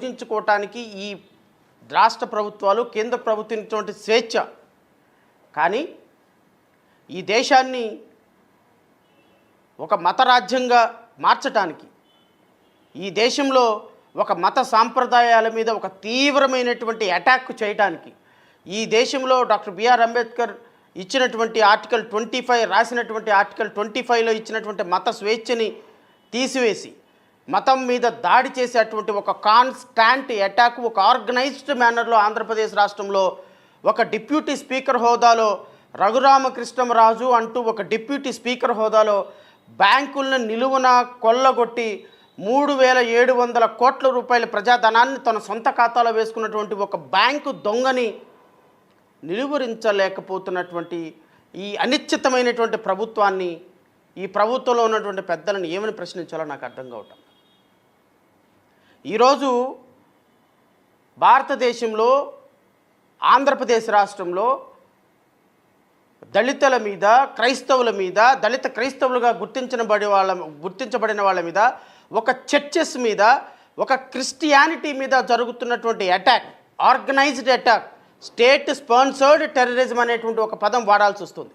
పూజించుకోవటానికి ఈ రాష్ట్ర ప్రభుత్వాలు కేంద్ర ప్రభుత్వం ఇచ్చినటువంటి స్వేచ్ఛ. కానీ ఈ దేశాన్ని ఒక మత రాజ్యంగా మార్చడానికి, ఈ దేశంలో ఒక మత సాంప్రదాయాల మీద ఒక తీవ్రమైనటువంటి అటాక్ చేయడానికి, ఈ దేశంలో డాక్టర్ బిఆర్ అంబేద్కర్ ఇచ్చినటువంటి ఆర్టికల్ 25 రాసినటువంటి ఆర్టికల్ 25లో ఇచ్చినటువంటి మత స్వేచ్ఛని తీసివేసి మతం మీద దాడి చేసేటువంటి ఒక కాన్స్టాంట్ అటాక్, ఒక ఆర్గనైజ్డ్ మేనర్లో ఆంధ్రప్రదేశ్ రాష్ట్రంలో ఒక డిప్యూటీ స్పీకర్ హోదాలో రఘురామకృష్ణరాజు అంటూ ఒక డిప్యూటీ స్పీకర్ హోదాలో బ్యాంకులను నిలువున కొల్లగొట్టి 3,700 కోట్ల రూపాయల ప్రజాధనాన్ని తన సొంత ఖాతాలో వేసుకున్నటువంటి ఒక బ్యాంకు దొంగని నిలువరించలేకపోతున్నటువంటి ఈ అనిశ్చితమైనటువంటి ప్రభుత్వాన్ని, ఈ ప్రభుత్వంలో ఉన్నటువంటి పెద్దలను ఏమని ప్రశ్నించాలో నాకు అర్థం కావటం. ఈరోజు భారతదేశంలో ఆంధ్రప్రదేశ్ రాష్ట్రంలో దళితుల మీద, క్రైస్తవుల మీద, దళిత క్రైస్తవులుగా గుర్తించబడిన వాళ్ళ మీద, ఒక చర్చెస్ మీద, ఒక క్రిస్టియానిటీ మీద జరుగుతున్నటువంటి attack, organised attack, state sponsored terrorism అనేటువంటి ఒక పదం వాడాల్సి వస్తుంది.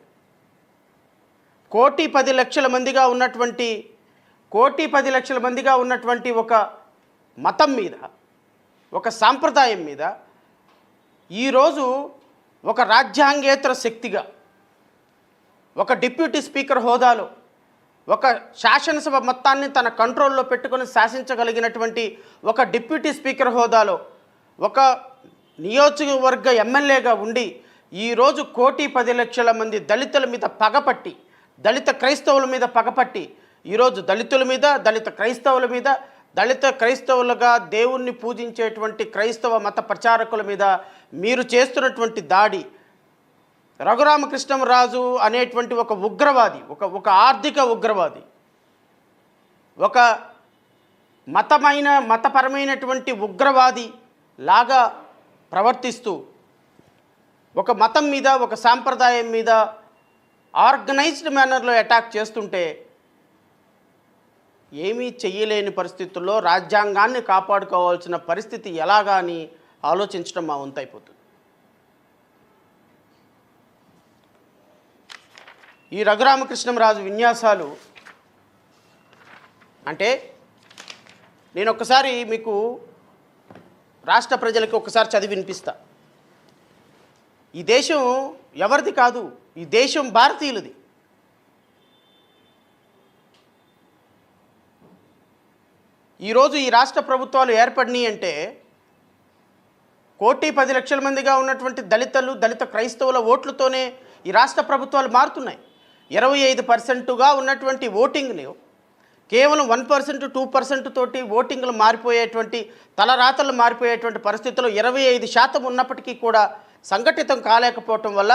1,10,00,000 మందిగా ఉన్నటువంటి ఒక మతం మీద, ఒక సాంప్రదాయం మీద ఈరోజు ఒక రాజ్యాంగేతర శక్తిగా, ఒక డిప్యూటీ స్పీకర్ హోదాలో, ఒక శాసనసభ మొత్తాన్ని తన కంట్రోల్లో పెట్టుకొని శాసించగలిగినటువంటి ఒక డిప్యూటీ స్పీకర్ హోదాలో, ఒక నియోజకవర్గ ఎమ్మెల్యేగా ఉండి ఈరోజు 1,10,00,000 మంది దళితుల మీద పగపట్టి, దళిత క్రైస్తవుల మీద పగపట్టి, ఈరోజు దళితుల మీద, దళిత క్రైస్తవులుగా దేవుణ్ణి పూజించేటువంటి క్రైస్తవ మత ప్రచారకుల మీద మీరు చేస్తున్నటువంటి దాడి, రఘురామకృష్ణరాజు అనేటువంటి ఒక ఉగ్రవాది, ఒక ఆర్థిక ఉగ్రవాది, ఒక మతపరమైనటువంటి ఉగ్రవాది లాగా ప్రవర్తిస్తూ ఒక మతం మీద, ఒక సాంప్రదాయం మీద ఆర్గనైజ్డ్ మేనర్లో అటాక్ చేస్తుంటే ఏమీ చెయ్యలేని పరిస్థితుల్లో రాజ్యాంగాన్ని కాపాడుకోవాల్సిన పరిస్థితి ఎలాగా అని ఆలోచించడం మా వంతు అయిపోతుంది. ఈ రఘురామకృష్ణరాజు విన్యాసాలు అంటే నేను ఒక్కసారి మీకు రాష్ట్ర ప్రజలకు ఒకసారి చదివి వినిపిస్తా. ఈ దేశం ఎవరిది కాదు, ఈ దేశం భారతీయులది. ఈరోజు ఈ రాష్ట్ర ప్రభుత్వాలు ఏర్పడినాయి అంటే 1,10,00,000 మందిగా ఉన్నటువంటి దళిత క్రైస్తవుల ఓట్లతోనే ఈ రాష్ట్ర ప్రభుత్వాలు మారుతున్నాయి. 25% ఉన్నటువంటి ఓటింగ్ని కేవలం 1%, 2% తోటి ఓటింగ్లు మారిపోయేటువంటి, తలరాతలు మారిపోయేటువంటి పరిస్థితుల్లో 25% ఉన్నప్పటికీ కూడా సంఘటితం కాలేకపోవటం వల్ల